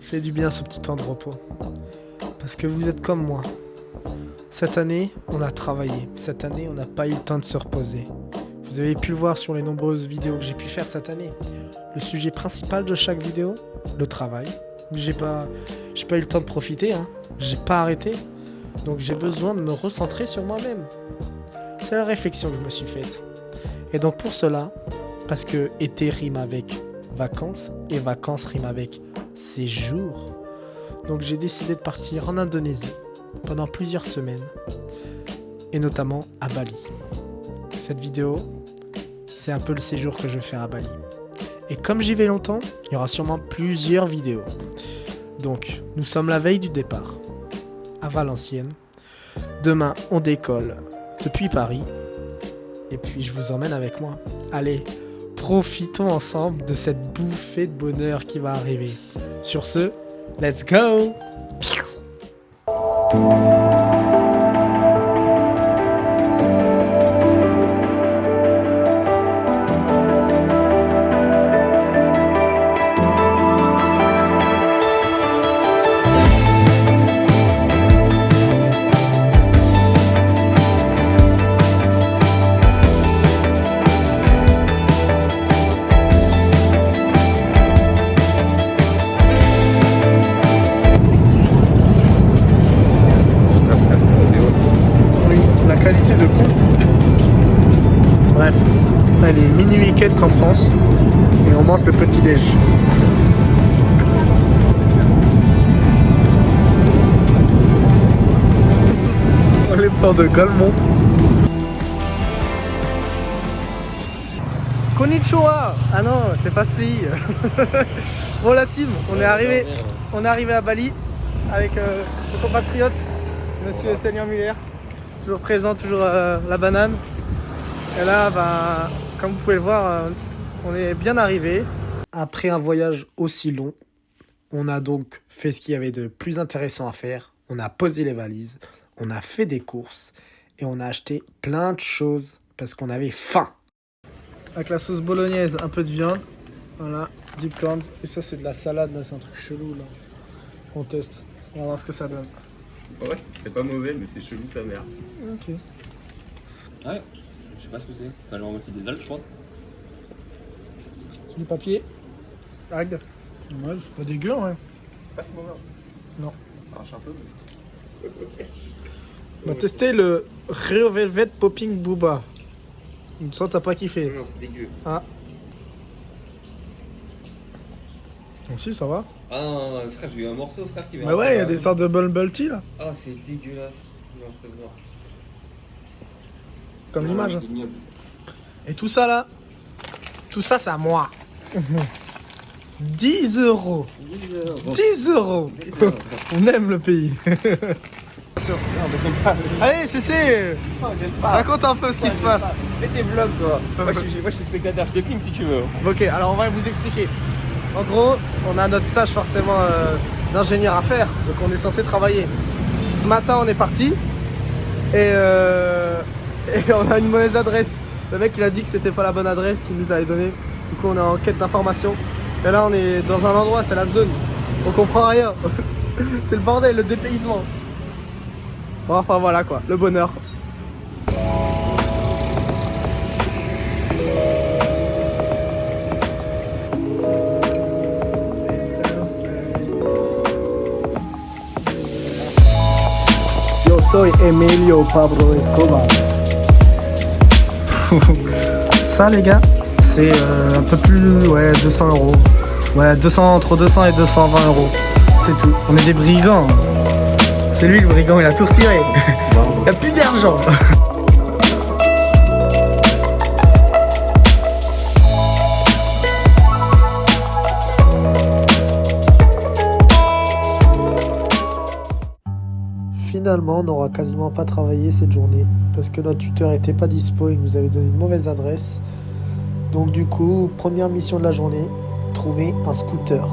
fait du bien ce petit temps de repos. Parce que vous êtes comme moi. Cette année, on a travaillé. Cette année, on n'a pas eu le temps de se reposer. Vous avez pu le voir sur les nombreuses vidéos que j'ai pu faire cette année. Le sujet principal de chaque vidéo, le travail. J'ai pas eu le temps de profiter, hein. J'ai pas arrêté. Donc j'ai besoin de me recentrer sur moi-même. C'est la réflexion que je me suis faite. Et donc pour cela, parce que été rime avec vacances et vacances rime avec séjour, donc j'ai décidé de partir en Indonésie pendant plusieurs semaines et notamment à Bali. Cette vidéo, c'est un peu le séjour que je vais faire à Bali. Et comme j'y vais longtemps, il y aura sûrement plusieurs vidéos. Donc nous sommes la veille du départ à Valenciennes. Demain, on décolle depuis Paris. Et puis, je vous emmène avec moi. Allez, profitons ensemble de cette bouffée de bonheur qui va arriver. Sur ce, let's go! Qualité de con. Bref, elle est mini week-end qu'en France et on mange le petit déj. Les ports de Galmont. Konnichiwa. Ah non, c'est pas ce pays. Bon la team, on est arrivé à Bali avec nos compatriotes, Monsieur Seigneur Muller. Toujours présent, toujours la banane. Et là, bah, comme vous pouvez le voir, on est bien arrivé. Après un voyage aussi long, on a donc fait ce qu'il y avait de plus intéressant à faire. On a posé les valises, on a fait des courses et on a acheté plein de choses parce qu'on avait faim. Avec la sauce bolognaise, un peu de viande. Voilà, deep corns. Et ça, c'est de la salade, là, c'est un truc chelou, là. On teste, on va voir ce que ça donne. Ouais, c'est pas mauvais, mais c'est chelou sa mère. Ok. Ouais, je sais pas ce que c'est. Enfin, genre, c'est des algues, je crois. Du papier. Algues. Ouais, c'est pas dégueu, ouais. Pas ce mauvais. Non. Ça marche un peu. On va tester le Rio Velvet Popping Booba. Une sorte t'as pas kiffé. Non, c'est dégueu. Ah. Donc si, ça va. Ah non, frère, j'ai eu un morceau, frère, qui va. Bah ouais, il y a des sortes de bubble tea là. Ah, c'est dégueulasse. Non, je te vois. Comme l'image. C'est ignoble. Et tout ça là, tout ça c'est à moi. 10 euros. 10 euros. On aime le pays. Allez, c'est. Raconte un peu ce qui se passe. Fais tes vlogs, toi. Moi, je suis spectateur, je te filme si tu veux. Ok, alors on va vous expliquer. En gros, on a notre stage forcément d'ingénieur à faire, donc on est censé travailler. Ce matin, on est parti et on a une mauvaise adresse. Le mec, il a dit que c'était pas la bonne adresse qu'il nous avait donnée. Du coup, on est en quête d'informations. Et là, on est dans un endroit, c'est la zone. On comprend rien. C'est le bordel, le dépaysement. Bon, enfin voilà quoi, le bonheur. Yo soy Emilio Pablo Escobar. Ça les gars, c'est un peu plus, ouais, 200 euros. Ouais, entre 200 et 220 euros. C'est tout. On est des brigands. C'est lui le brigand, il a tout retiré. Il n'y a plus d'argent. Finalement, on n'aura quasiment pas travaillé cette journée parce que notre tuteur était pas dispo, il nous avait donné une mauvaise adresse. Donc du coup, première mission de la journée, trouver un scooter.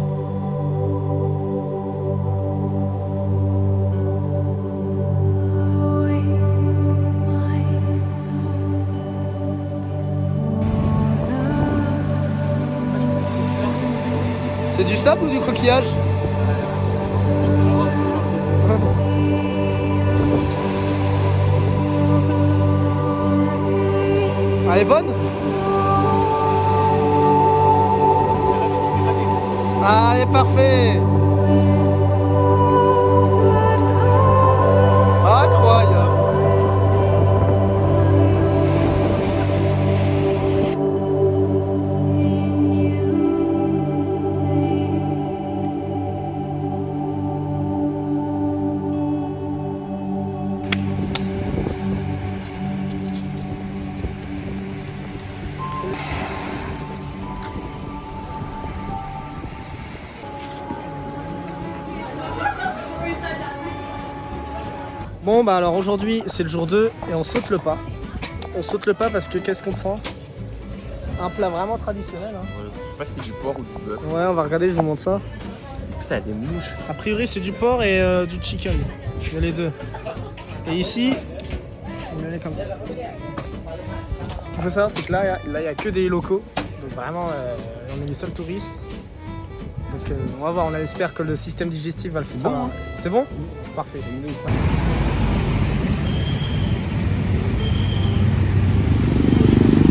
C'est du sable ou du coquillage? Elle est bonne? Allez, parfait! Incroyable! Bon bah alors aujourd'hui c'est le jour 2 et on saute le pas. On saute le pas parce que qu'est-ce qu'on prend? Un plat vraiment traditionnel hein. Je sais pas si c'est du porc ou du bœuf. Ouais on va regarder, je vous montre ça. Putain, il y a des mouches. A priori c'est du porc et du chicken. Il y a les deux. Et ici, on est comme ça. Ce qu'il faut savoir c'est que là il y a que des locaux. Donc vraiment on est les seuls touristes. Donc on va voir, on espère que le système digestif va le faire. Bon, hein. C'est bon? Parfait.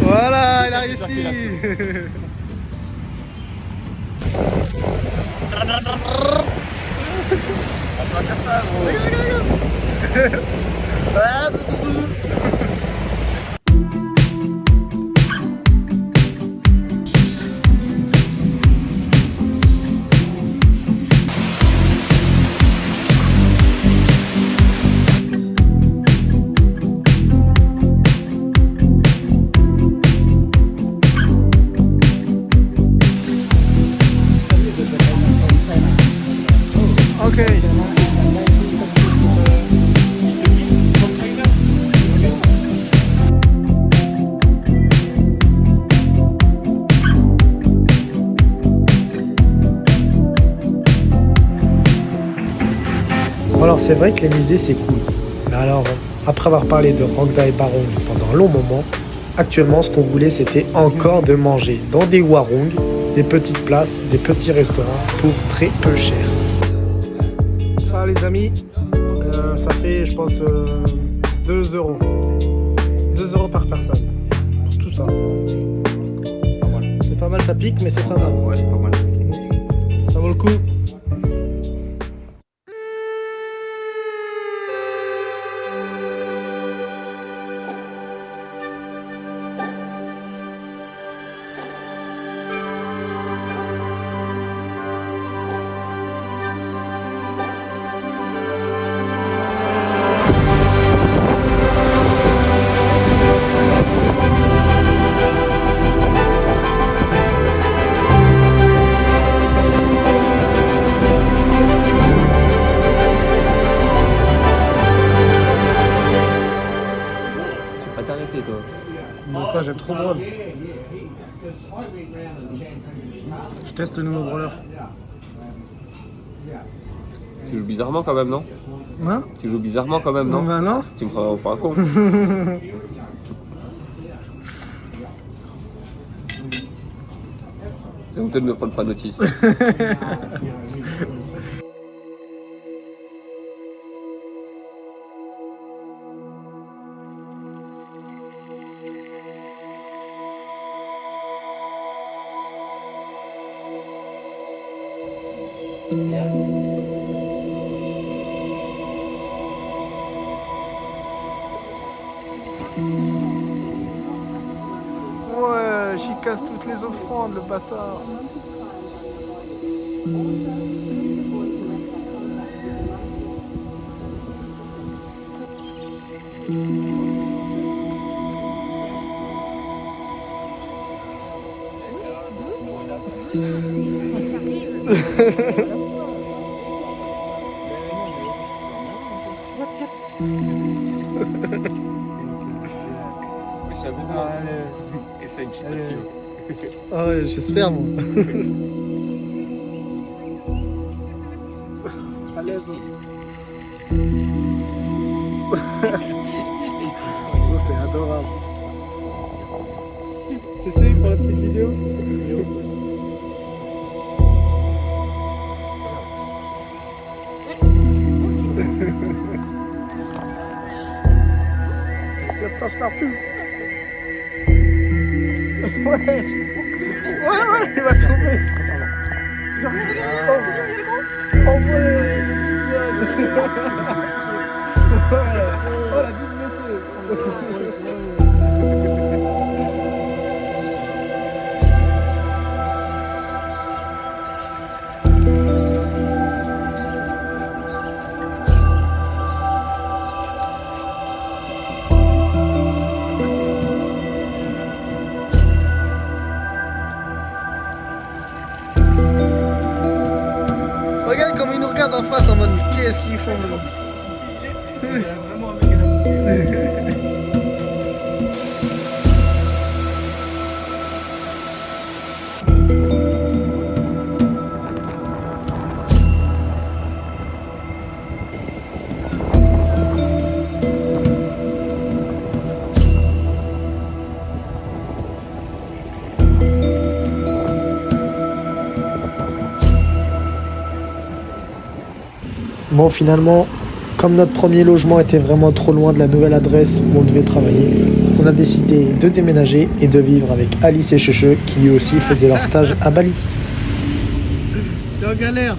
Voilà, il a réussi. On va faire ça, gros. Ok. Alors c'est vrai que les musées c'est cool. Mais alors, après avoir parlé de Rangda et Barong pendant un long moment, actuellement ce qu'on voulait c'était encore de manger dans des warung, des petites places, des petits restaurants pour très peu cher. Ça les amis, ça fait je pense 2 euros. 2 euros par personne. Pour tout ça. Pas mal. C'est pas mal, ça pique mais c'est pas mal. Ouais, c'est pas mal. Ça vaut le coup. T'arrêter toi. Donc là j'aime trop drôle. Je teste le nouveau brawler. Tu joues bizarrement quand même, non? Hein? Tu joues bizarrement quand même, non? Bah non. Tu me prends pour un con. C'est honteux de me prendre pas notice. Ouais, j'y casse toutes les offrandes, le bâtard. Ah ouais, j'espère moi. À l'aise. Oh, c'est adorable. C'est ça pour la petite vidéo. Il y a de ça partout. Ouais, il va tomber. Oh ouais, le big one. Ouais. Oh la big Regarde comment ils nous regardent en face en mode qu'est-ce qu'ils font Bon, finalement, comme notre premier logement était vraiment trop loin de la nouvelle adresse où on devait travailler, on a décidé de déménager et de vivre avec Alice et Cheche qui lui aussi faisaient leur stage à Bali. C'est en galère.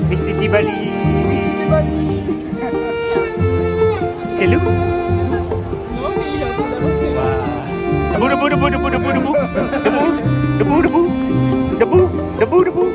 Mr. Bali. C'est loup. Non, mais il est en train d'avancer là. Debout, debout, debout, debout, debout, debout. Debout, debout, debout. Debout, debout, debout.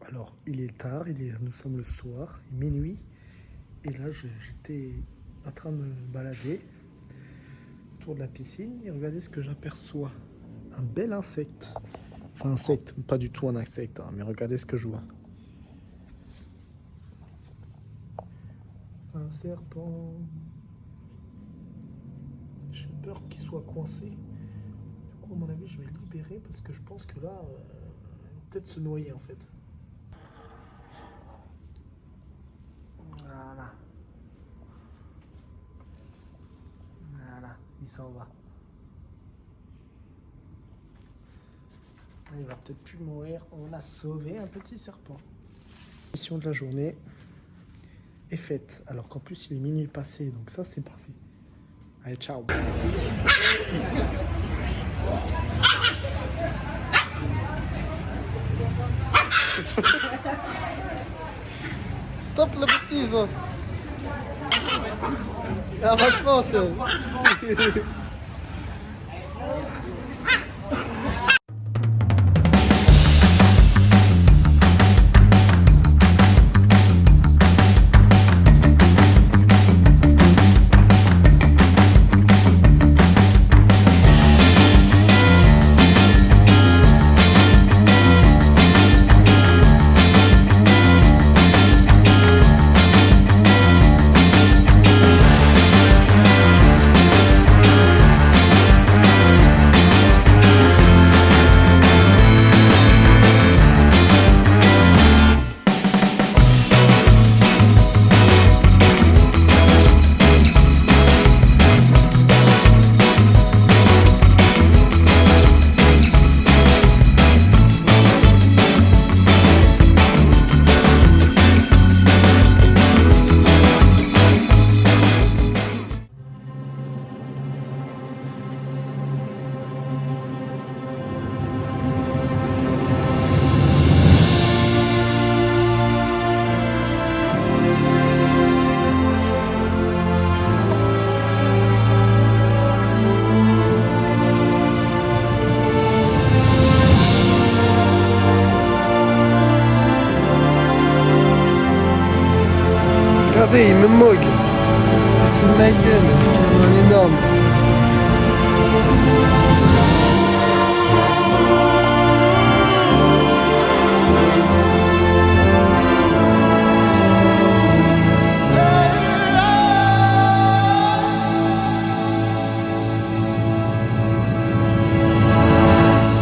Alors, il est tard, nous sommes le soir, minuit, et là j'étais en train de me balader autour de la piscine et regardez ce que j'aperçois. Un bel insecte. Enfin, insecte, pas du tout un insecte, hein, mais regardez ce que je vois. Un serpent. J'ai peur qu'il soit coincé. Du coup, à mon avis, je vais le libérer parce que je pense que là, il va peut-être se noyer en fait. Voilà. Voilà, il s'en va. Il va peut-être plus mourir. On a sauvé un petit serpent. La mission de la journée est faite. Alors qu'en plus, il est minuit passé. Donc ça, c'est parfait. Allez, ciao. Stop la bêtise. Ah, vachement, c'est... Regardez, il me moque. Il se fout de ma gueule. C'est un énorme.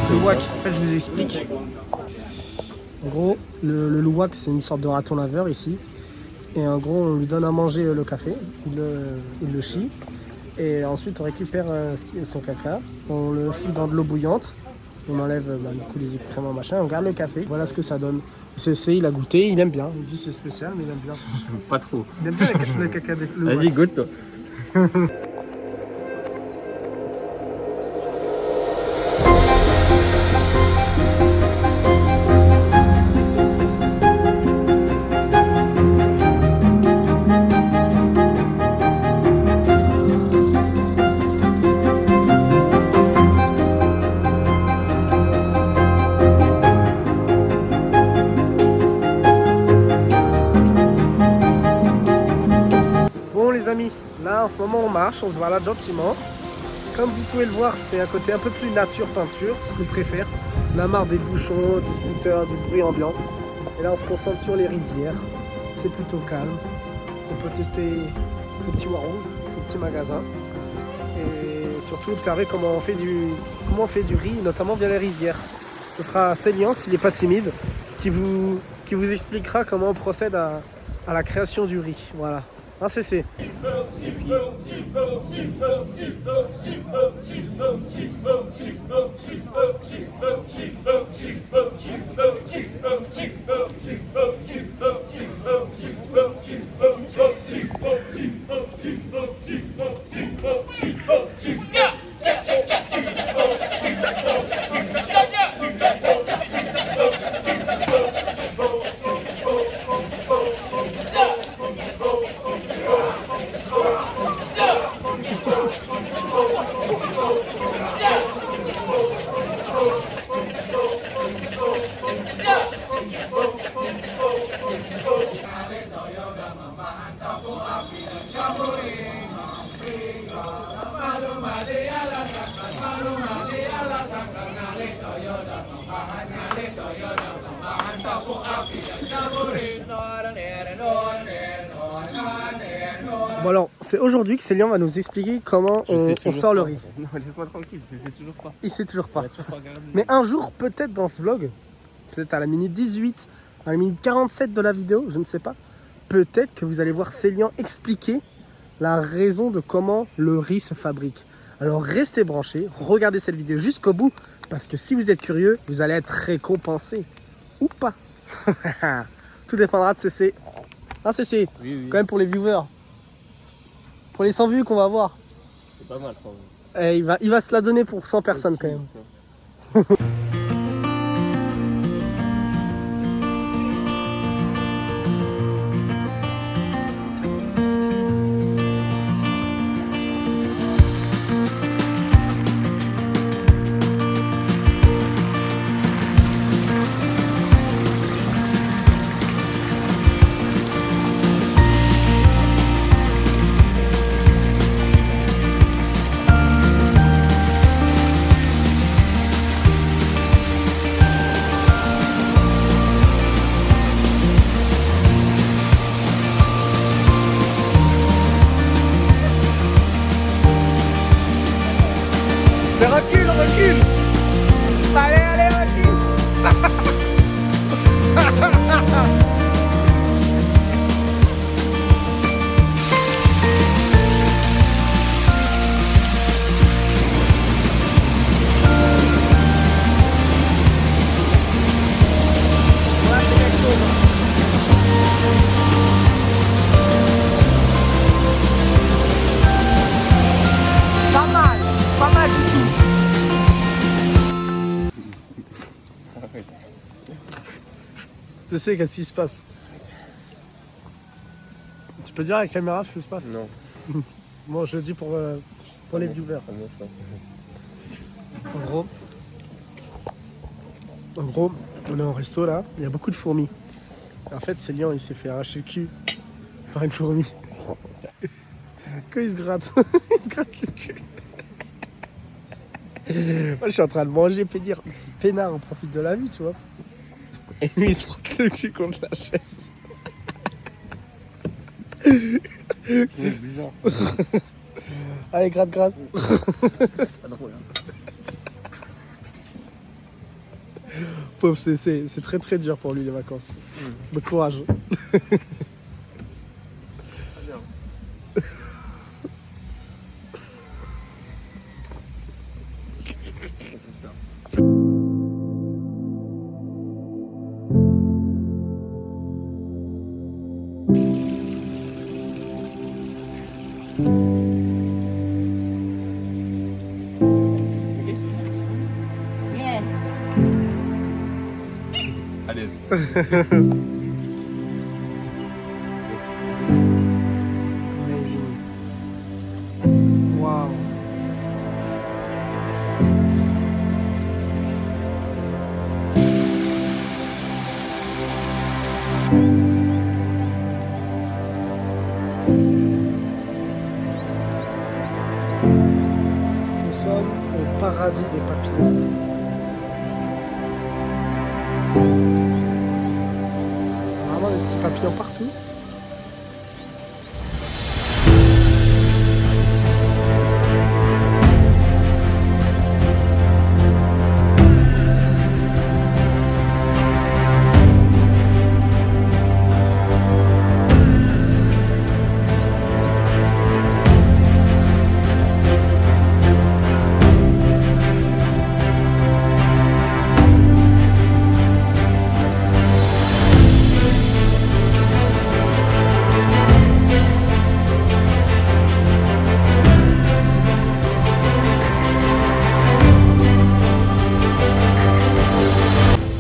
Le wak, en fait, je vous explique. En gros, le louak, c'est une sorte de raton laveur ici. Et en gros, on lui donne à manger le café, il le chie. Et ensuite, on récupère son caca, on le fout dans de l'eau bouillante, on enlève du coup les excréments, machin, on garde le café. Voilà ce que ça donne. Il a goûté, il aime bien. Il dit c'est spécial, mais il aime bien. Pas trop. Il aime bien le caca de l'eau. Vas-y, goûte toi. Là en ce moment on marche, on se balade gentiment. Comme vous pouvez le voir, c'est un côté un peu plus nature peinture, ce que je préfère. On a marre des bouchons, du scooter, du bruit ambiant. Et là on se concentre sur les rizières. C'est plutôt calme. On peut tester le petit warung, le petit magasin. Et surtout observer comment on fait du riz, notamment via les rizières. Ce sera Célian, s'il n'est pas timide, qui vous expliquera comment on procède à la création du riz. Voilà. Un CC. Bon alors, c'est aujourd'hui que Célian va nous expliquer comment on sort le riz. Non, laisse-moi tranquille, je sais toujours pas. Il sait toujours pas. Mais un jour, peut-être dans ce vlog, peut-être à la minute 18, à la minute 47 de la vidéo, je ne sais pas, peut-être que vous allez voir Célian expliquer la raison de comment le riz se fabrique. Alors restez branchés, regardez cette vidéo jusqu'au bout, Parce que si vous êtes curieux, vous allez être récompensé. Ou pas. Tout dépendra de CC. Ah CC, Oui. quand même pour les viewers. Pour les 100 vues qu'on va voir. C'est pas mal, ça. Eh, il va se la donner pour 100 personnes quand même. Mais recule, recule. Allez, recule. Ouais, c'est quelque chose, hein. Pas mal du tout. Je sais qu'est-ce qui se passe. Tu peux dire à la caméra ce qui se passe? Non. Moi je le dis pour les viewers. En gros, on est en resto là, il y a beaucoup de fourmis. En fait, Célian il s'est fait arracher le cul par une fourmi. Quand il se gratte, il se gratte le cul. Moi je suis en train de manger, peinard, on profite de la vie, tu vois. Et lui il se frotte le cul contre la chaise. Bizarre. Allez, gratte. C'est pas drôle. Pauvre, c'est très très dur pour lui les vacances. Mais courage. Yes. À l'aise. Amazing. Wow. Nous sommes au paradis des papillons. Vraiment des petits papillons partout.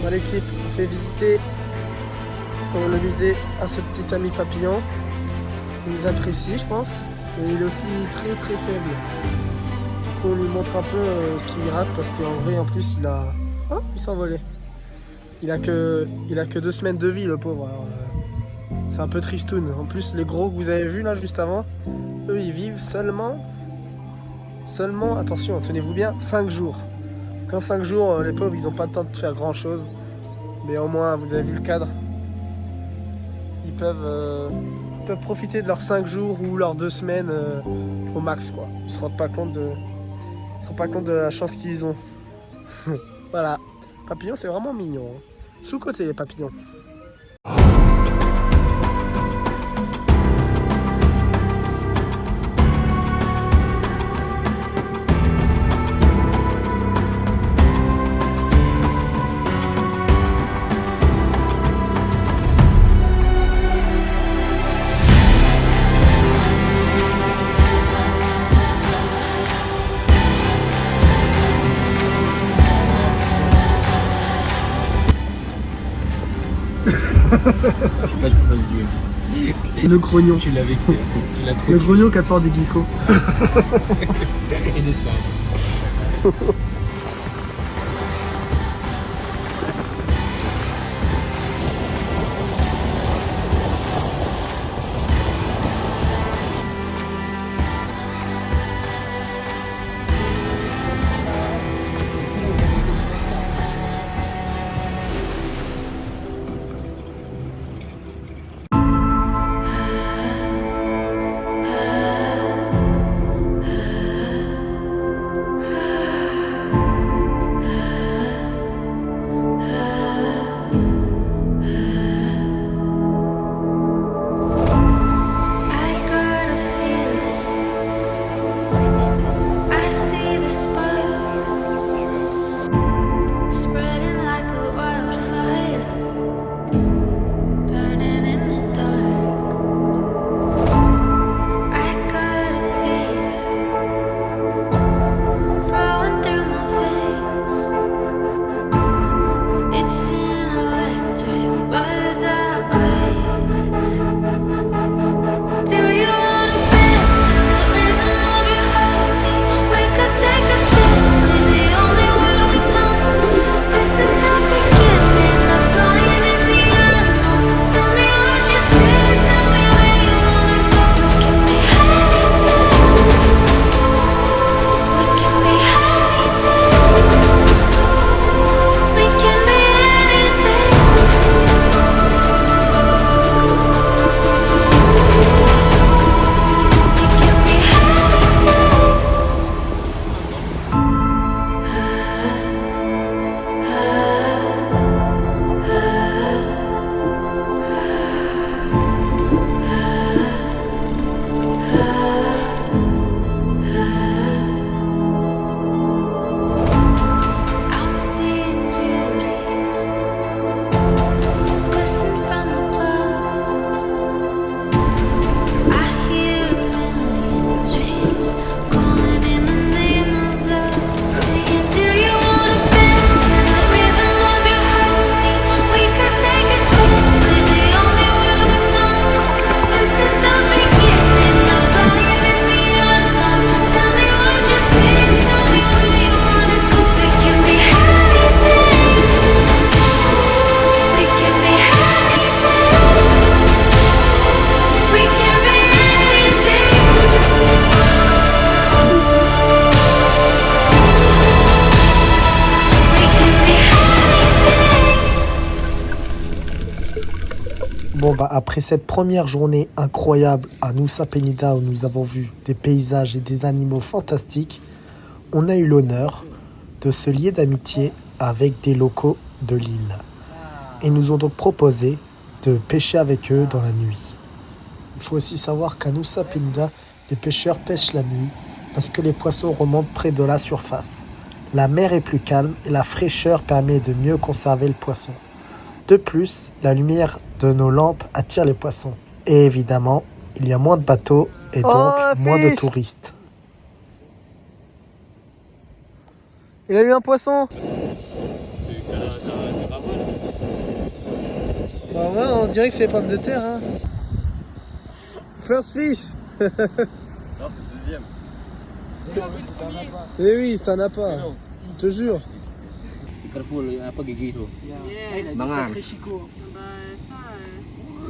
Dans l'équipe, on fait visiter le musée à ce petit ami papillon. Il nous apprécie, je pense, mais il est aussi très très faible. Il faut lui montrer un peu ce qu'il rate parce qu'en vrai, en plus, il a. Oh, il s'est envolé. Il a que 2 semaines de vie, le pauvre. Alors, c'est un peu tristoun. En plus, les gros que vous avez vus là juste avant, eux, ils vivent seulement, attention, tenez-vous bien, 5 jours. Qu'en 5 jours, les pauvres, ils n'ont pas le temps de faire grand chose. Mais au moins, vous avez vu le cadre. Ils peuvent profiter de leurs 5 jours ou leurs 2 semaines au max, quoi. Ils se rendent pas compte de la chance qu'ils ont. Voilà. Papillon, c'est vraiment mignon. Hein. Sous-côté, les papillons. Je suis pas de phase du. Le grognon. Tu l'as vexé. Tu l'as trop. Le grognon qui apporte des geckos. Et des sables. Bon bah après cette première journée incroyable à Nusa Penida où nous avons vu des paysages et des animaux fantastiques, on a eu l'honneur de se lier d'amitié avec des locaux de l'île. Et nous ont donc proposé de pêcher avec eux dans la nuit. Il faut aussi savoir qu'à Nusa Penida, les pêcheurs pêchent la nuit parce que les poissons remontent près de la surface. La mer est plus calme et la fraîcheur permet de mieux conserver le poisson. De plus, la lumière de nos lampes attire les poissons. Et évidemment, il y a moins de bateaux et donc moins de touristes. Il a eu un poisson. Bah ouais, on dirait que c'est les pommes de terre. Hein. First fish. Non, c'est le deuxième. Eh oui, ça n'a pas. Je te jure. Apa gigi itu? Bangan. Bah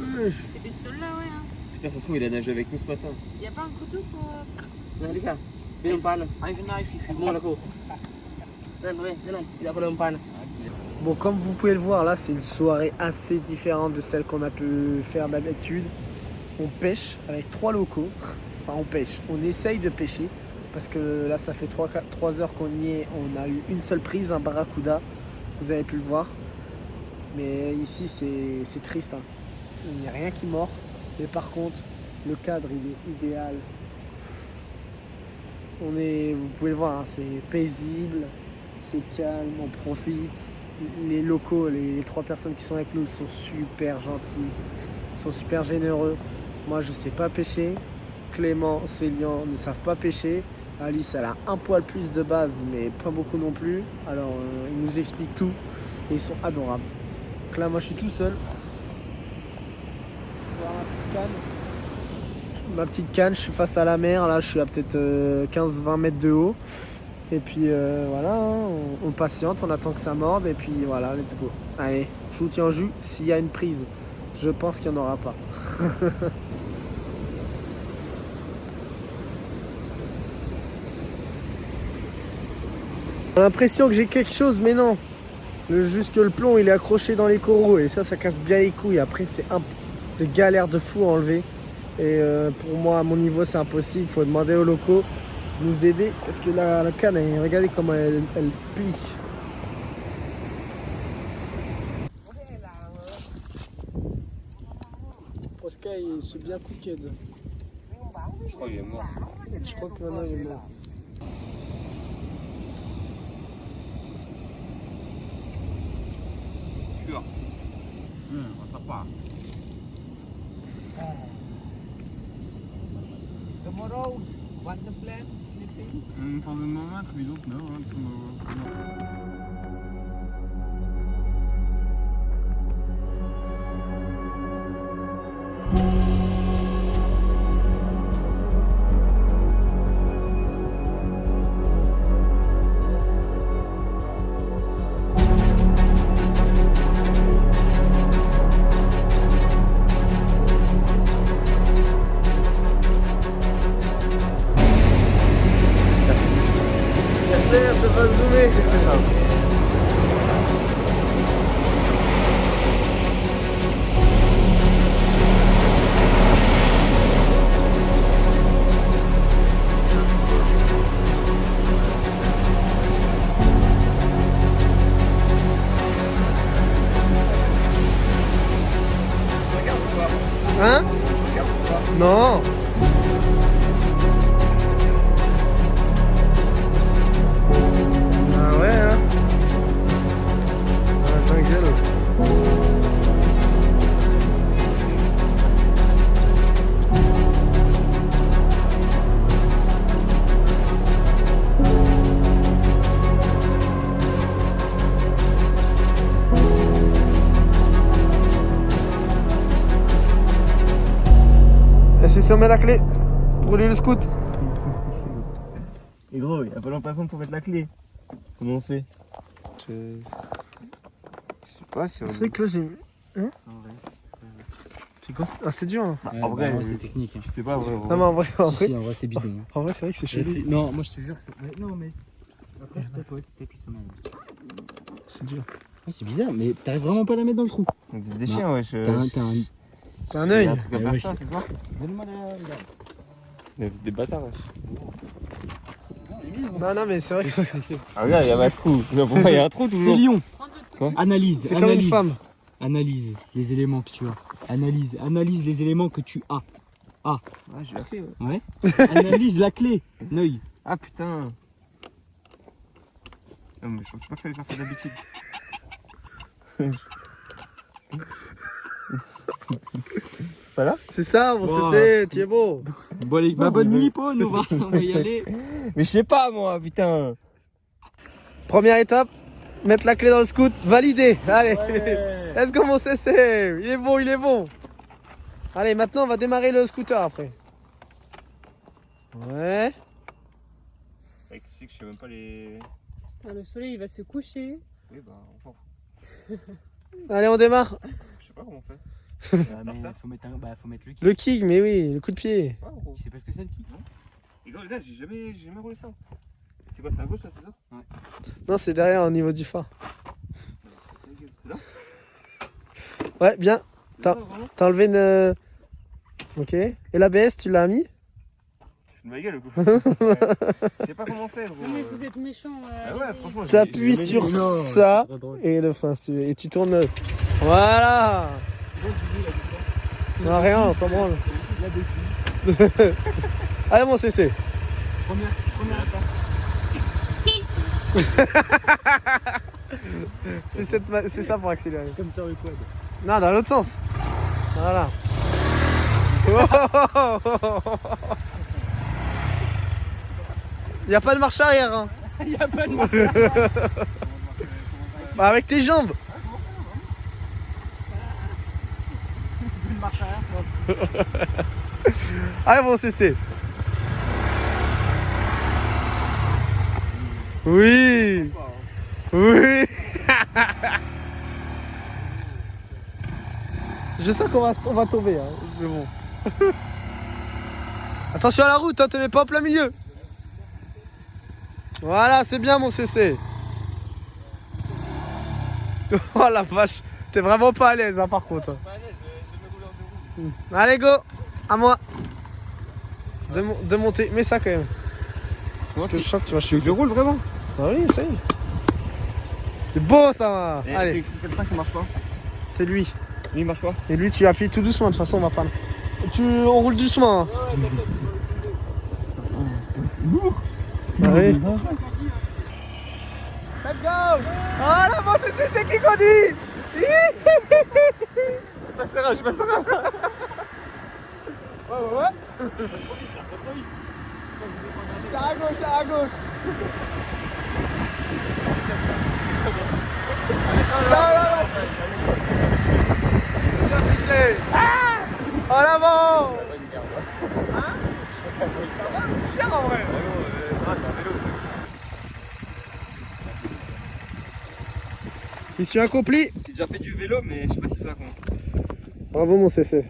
ça, c'est des sols là, ouais. Hein. Putain, ça se trouve, il a nagé avec nous ce matin. Y a pas un couteau pour... Bon, comme vous pouvez le voir, là, c'est une soirée assez différente de celle qu'on a pu faire d'habitude. On pêche avec 3 locaux. Enfin, on pêche. On essaye de pêcher. Parce que là, ça fait 3 heures qu'on y est. On a eu une seule prise, un barracuda. Vous avez pu le voir. Mais ici, c'est triste. Hein. Il n'y a rien qui mord. Mais par contre, le cadre, il est idéal. Vous pouvez le voir, hein, c'est paisible, c'est calme, on profite. Les locaux, les 3 personnes qui sont avec nous sont super gentils, sont super généreux. Moi, je ne sais pas pêcher. Clément, Célian ne savent pas pêcher. Alice, elle a un poil plus de base, mais pas beaucoup non plus. Alors, ils nous expliquent tout et ils sont adorables. Donc là, moi, je suis tout seul. Ma petite canne, je suis face à la mer, là je suis à peut-être 15-20 mètres de haut. Et puis voilà, hein, on patiente, on attend que ça morde et puis voilà, let's go. Allez, je vous tiens au jus s'il y a une prise. Je pense qu'il n'y en aura pas. J'ai l'impression que j'ai quelque chose, mais non. Juste que le plomb il est accroché dans les coraux et ça casse bien les couilles. Après c'est galère de fou à enlever. Et pour moi à mon niveau c'est impossible, il faut demander aux locaux de nous aider. Parce que la canne, regardez comment elle plie. Oscar il s'est bien cooké. Je crois qu'il est mort. Je crois que maintenant il est mort. Sûr. On sait pas. Tomorrow, what's the plan? Sleeping? For the moment, we don't know. Tomorrow. Ça va zoomer. Hein? Non. Ah ouais hein. Ah ta gueule. Et si on met la clé pour rouler le scout? Et gros, il n'y a pas l'impression pour mettre la clé. Comment on fait? Je sais pas si on. C'est vrai que là j'ai... Hein? C'est quoi? Ah c'est dur hein. En vrai, c'est technique. Hein. je sais pas, vrai. Non mais en vrai, En vrai, c'est bidon. Hein. en vrai c'est vrai que c'est chelou. Non, moi je te jure que c'est. Non, mais. Après, je tape, ouais, c'est pas mal. C'est dur. Ouais, c'est bizarre, mais t'arrives vraiment pas à la mettre dans le trou. C'est des chiens, ouais. T'as un. C'est un œil. Un truc à Ouais, faire ouais, ça, c'est- c'est ça? Donne-moi la. C'est des bâtards, wesh. Non mais c'est vrai que Ah, regarde, il y a pas de trou. Pour moi, il y a un trou C'est toujours. lion. Prends de Quoi? Analyse. c'est comme une analyse. femme. Analyse les éléments que tu as. Analyse les éléments que tu as. Ouais, je l'ai fait, ouais. Ouais. Analyse la clé. Neuil. Ah putain. Non, mais je pense pas qu'il fallait faire ça d'habitude. C'est ça mon Wow. CC, tu es beau. Bon, allez, bah, bonne nuit, Paul. On va y aller. Mais je sais pas, moi, putain. Première étape, mettre la clé dans le scout, validé. Allez, let's go mon CC. Il est bon, il est bon. Allez, maintenant on va démarrer le scooter après. Ouais. Tu sais que je sais même pas les. Putain, le soleil il va se coucher. Oui, bah, on s'en fout. Allez, on démarre. Je sais pas comment on fait. Ah, mais faut mettre le kick. Le kick, mais oui, le coup de pied. Ouais, gros. Tu sais pas ce que c'est le kick? Et gros, là, j'ai jamais roulé ça. C'est quoi, c'est à gauche là, c'est ça? Non, c'est derrière au niveau du phare. C'est là? Ouais, bien. C'est là, vraiment? T'as enlevé une. Ok. Et l'ABS, tu l'as mis? Je fous de ma gueule, le coup. Ouais. Je sais pas comment on fait, gros. Non mais vous êtes méchants. Ah ouais, franchement, j'ai- T'appuies j'ai sur jamais vu. ça et le frein, et tu tournes. Voilà. Non, rien, on s'en branle. Allez, mon CC. C'est ça pour accélérer. Comme sur le quad. Non, dans l'autre sens. Voilà. Il n'y a pas de marche arrière. Hein. Il y a pas de marche. Bah, avec tes jambes. une marche arrière, ça va. Allez mon CC. Oui. Oui. Je sais qu'on va tomber, hein, mais bon. Attention à la route, hein, te mets pas en plein milieu. Voilà, c'est bien mon CC. Oh la vache, t'es vraiment pas à l'aise hein, par contre. Pas à l'aise, je vais rouler en 2 roues. Allez go, à moi. De monter, mets ça quand même. Parce que je sens que tu vas Tu veux que je roule vraiment? Ah oui, ça y est. C'est beau ça. Allez, C'est quelqu'un qui marche pas. c'est lui. Lui il marche pas. Et lui, tu appuies tout doucement, de toute façon, on va pas. On roule doucement. Hein. Ah oui. Let's go. Ah là, bon, c'est qui conduit. Je passerai, je passerai. Ouais. C'est à gauche, c'est à gauche. Ah, en avant. Hein? Bien en vrai. Mission accomplie. J'ai déjà fait du vélo, mais je sais pas si ça compte. Bravo mon CC.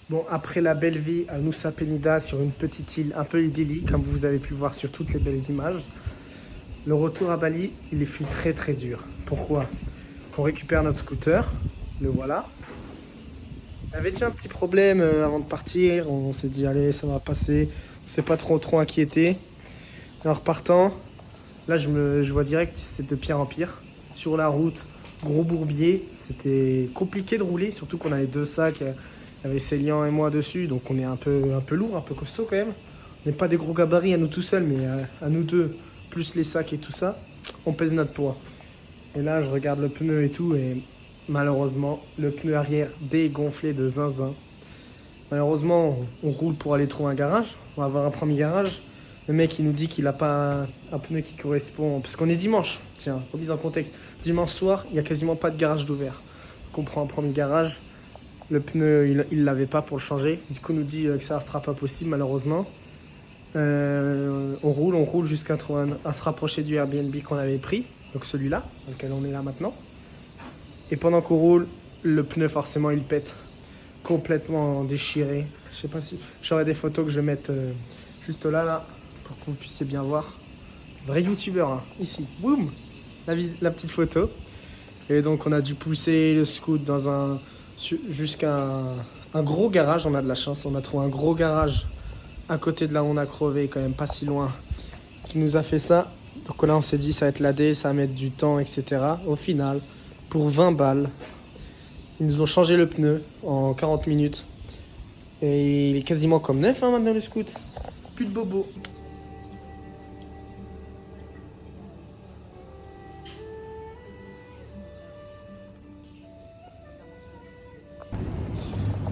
Bon, après la belle vie à Nusa Penida sur une petite île un peu idyllique, comme vous avez pu voir sur toutes les belles images, le retour à Bali, il fut très très dur. Pourquoi? On récupère notre scooter, le voilà. Il y avait déjà un petit problème avant de partir, on s'est dit allez ça va passer, on s'est pas trop inquiété. Et en repartant, là je vois direct que c'est de pire en pire. Sur la route, gros bourbier, c'était compliqué de rouler, surtout qu'on avait 2 sacs, il y avait Célian et moi dessus, donc on est un peu lourd, un peu costaud quand même. On n'est pas des gros gabarits à nous tout seuls, mais à nous deux, plus les sacs et tout ça, on pèse notre poids. Et là je regarde le pneu et tout, et malheureusement le pneu arrière dégonflé de zinzin. Malheureusement on roule pour aller trouver un garage, on va avoir un premier garage. Le mec il nous dit qu'il n'a pas un pneu qui correspond, parce qu'on est dimanche, tiens, remise en contexte. Dimanche soir, il n'y a quasiment pas de garage d'ouvert. Donc on prend un premier garage, le pneu il l'avait pas pour le changer. Du coup on nous dit que ça ne sera pas possible malheureusement. On roule jusqu'à se rapprocher du Airbnb qu'on avait pris, donc celui-là, dans lequel on est là maintenant. Et pendant qu'on roule, le pneu forcément il pète, complètement déchiré. Je sais pas si j'aurai des photos que je vais mettre juste là, pour que vous puissiez bien voir. Vrai youtubeur, hein, ici, boum, la petite photo. Et donc on a dû pousser le scoot jusqu'à un gros garage. On a de la chance, on a trouvé un gros garage à côté de là où on a crevé, quand même pas si loin, qui nous a fait ça. Donc là on s'est dit ça va être ladé, ça va mettre du temps, etc. Au final, pour 20 balles, ils nous ont changé le pneu en 40 minutes. Et il est quasiment comme neuf hein, maintenant le scoot. Plus de bobo.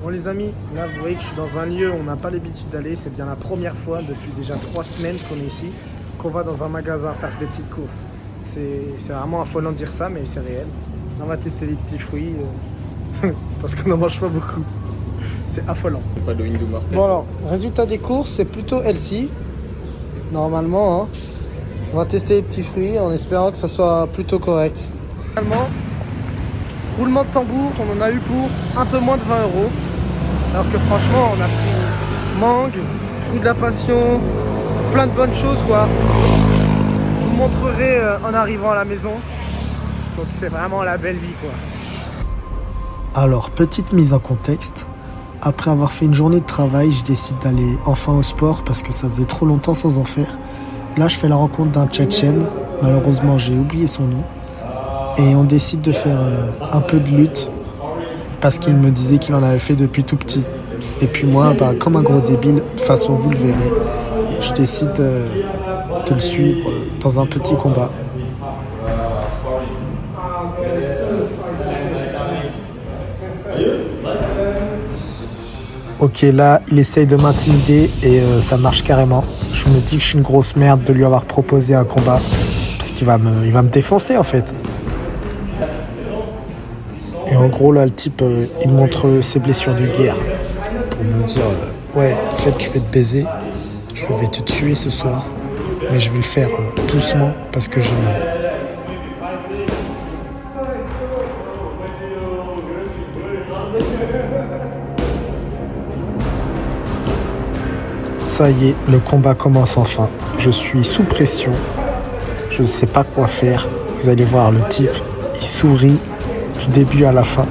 Bon les amis, là vous voyez que je suis dans un lieu où on n'a pas l'habitude d'aller. C'est bien la première fois depuis déjà 3 semaines qu'on est ici, qu'on va dans un magasin faire des petites courses. C'est vraiment affolant de dire ça, mais c'est réel. On va tester les petits fruits, parce qu'on n'en mange pas beaucoup. C'est affolant. Pas de Hindu Market. Bon alors, résultat des courses, c'est plutôt healthy. Normalement, hein. On va tester les petits fruits en espérant que ça soit plutôt correct. Finalement, roulement de tambour, on en a eu pour un peu moins de 20 €. Alors que franchement, on a pris mangue, fruits de la passion, plein de bonnes choses quoi. Je vous montrerai en arrivant à la maison. Donc c'est vraiment la belle vie quoi. Alors, petite mise en contexte. Après avoir fait une journée de travail, je décide d'aller enfin au sport parce que ça faisait trop longtemps sans en faire. Là, je fais la rencontre d'un Tchétchène. Malheureusement, j'ai oublié son nom. Et on décide de faire un peu de lutte parce qu'il me disait qu'il en avait fait depuis tout petit. Et puis moi, comme un gros débile, de toute façon, vous le verrez, je décide de le suivre dans un petit combat. Ok, là, il essaye de m'intimider et ça marche carrément. Je me dis que je suis une grosse merde de lui avoir proposé un combat parce qu'il va me défoncer en fait. Et en gros, là, le type, il montre ses blessures de guerre pour me dire ouais, en fait, je vais te baiser, je vais te tuer ce soir, mais je vais le faire doucement parce que je m'aime. Ça y est, le combat commence enfin. Je suis sous pression. Je ne sais pas quoi faire. Vous allez voir, le type, il sourit du début à la fin.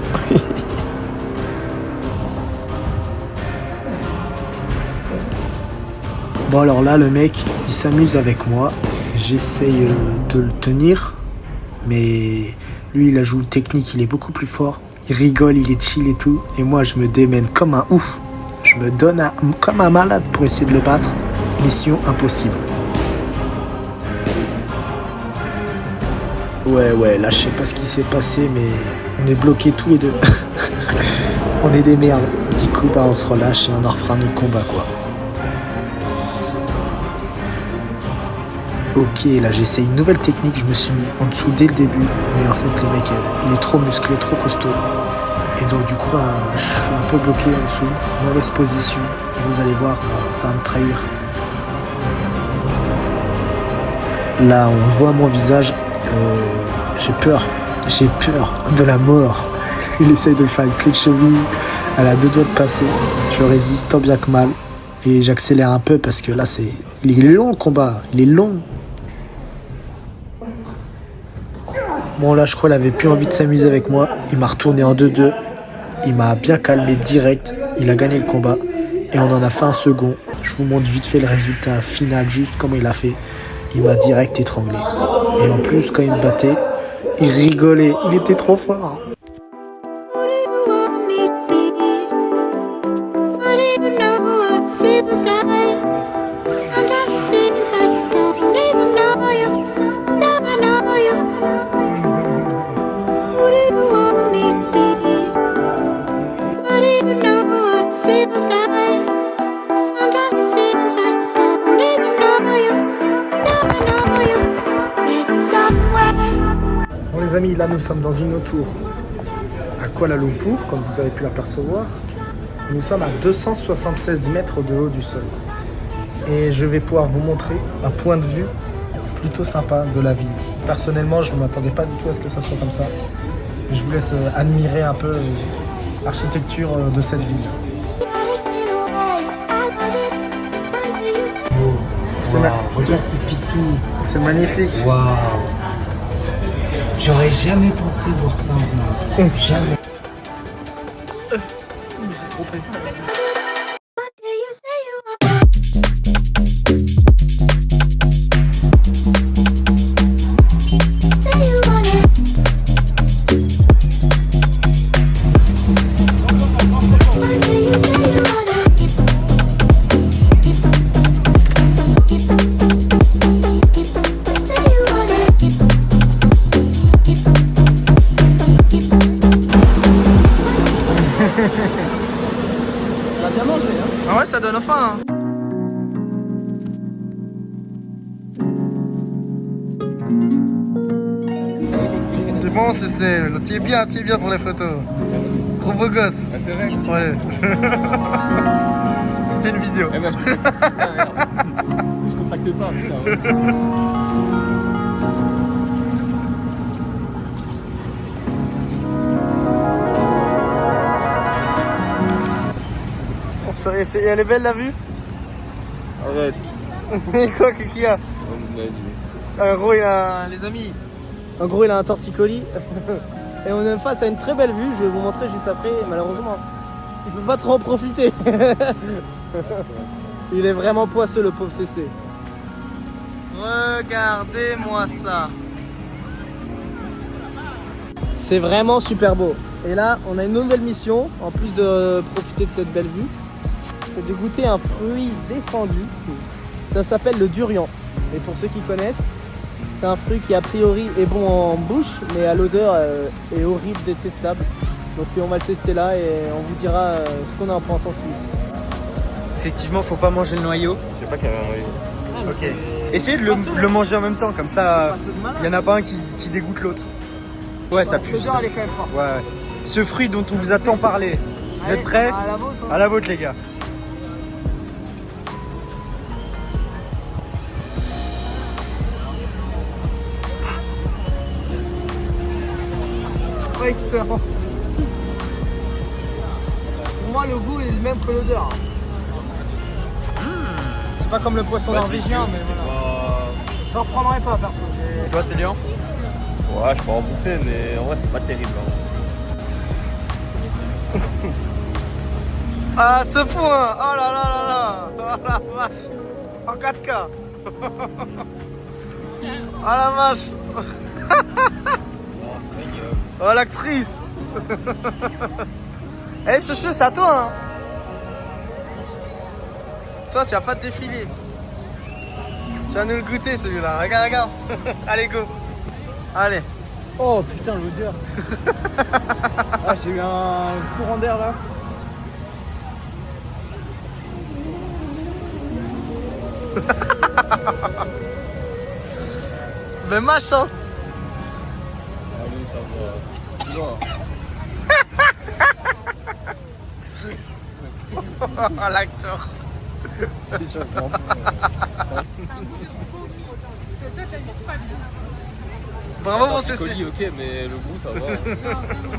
Bon alors là, le mec, il s'amuse avec moi. J'essaye de le tenir. Mais lui, il a joué technique, il est beaucoup plus fort. Il rigole, il est chill et tout. Et moi, je me démène comme un ouf. Je me donne comme un malade pour essayer de le battre. Mission impossible. Ouais, là je sais pas ce qui s'est passé, mais on est bloqués tous les deux. On est des merdes. Du coup, bah, on se relâche et on en refera notre combat, quoi. Ok, là j'essaie une nouvelle technique. Je me suis mis en dessous dès le début. Mais en fait, le mec, il est trop musclé, trop costaud. Et donc du coup, bah, je suis un peu bloqué en dessous, mauvaise position. Et vous allez voir, bah, ça va me trahir. Là, on voit mon visage. J'ai peur de la mort. Il essaye de faire une clé de cheville. Elle a 2 doigts de passer. Je résiste tant bien que mal. Et j'accélère un peu parce que là, il est long le combat. Il est long. Bon, là, je crois qu'il avait plus envie de s'amuser avec moi. Il m'a retourné en 2-2. Il m'a bien calmé direct. Il a gagné le combat. Et on en a fait un second. Je vous montre vite fait le résultat final, juste comment il a fait. Il m'a direct étranglé. Et en plus, quand il me battait, il rigolait. Il était trop fort. Bon les amis, là nous sommes dans une autre tour à Kuala Lumpur, comme vous avez pu l'apercevoir. Nous sommes à 276 mètres de haut du sol. Et je vais pouvoir vous montrer un point de vue plutôt sympa de la ville. Personnellement, je ne m'attendais pas du tout à ce que ça soit comme ça. Je vous laisse admirer un peu l'architecture de cette ville. Regarde cette piscine. C'est magnifique. Waouh. J'aurais jamais pensé voir ça en venant ici. Jamais. On a bien mangé, hein. Ah ouais, ça donne faim, hein. C'est bon, c'est bien pour les photos. Trop beau gosse. Ah, c'est vrai. Ouais. C'était une vidéo. Eh ben, je contracte pas, putain. Elle est belle la vue. Arrête. Quoi qu'il y a? En gros, il a, les amis, en gros, il a un torticolis. Et on est face à une très belle vue. Je vais vous montrer juste après. Malheureusement, il peut pas trop en profiter. Il est vraiment poisseux, le pauvre CC. Regardez-moi ça. C'est vraiment super beau. Et là, on a une nouvelle mission. En plus de profiter de cette belle vue, c'est de goûter un fruit défendu. Ça s'appelle le durian. Et pour ceux qui connaissent, c'est un fruit qui a priori est bon en bouche, mais à l'odeur est horrible, détestable. Donc on va le tester là et on vous dira ce qu'on en pense ensuite. Effectivement, faut pas manger le noyau. Je sais pas qu'il y avait un noyau. Ok. Essayez de le manger en même temps, comme ça, il y en a pas un qui dégoûte l'autre. Ouais, ça pue. L'odeur, elle est quand même forte. Ouais. ce fruit dont on vous a tant parlé. Vous êtes prêts? À la vôtre. À la vôtre les gars. Pas excellent. Pour moi, le goût est le même que l'odeur. C'est pas comme le poisson norvégien, mais voilà. J'en reprendrai pas, perso. Et toi, Célian? Ouais, je peux en bouffer, mais en vrai, c'est pas terrible. À ce point. Oh là là là là. Oh la vache. En 4K. Oh la vache. Oh l'actrice. Eh Chouchou, c'est à toi hein. Toi tu vas pas te défiler. Tu vas nous le goûter celui-là. Regarde, regarde. Allez go. Allez. Oh putain, l'odeur. Ah, j'ai eu un courant d'air là. Mais machin. Allez, ça va. Oh l'acteur. C'est surprenant. Toi, t'as juste pas bien. Bravo mon CC. Ok, mais le goût, ça va. Non, vraiment.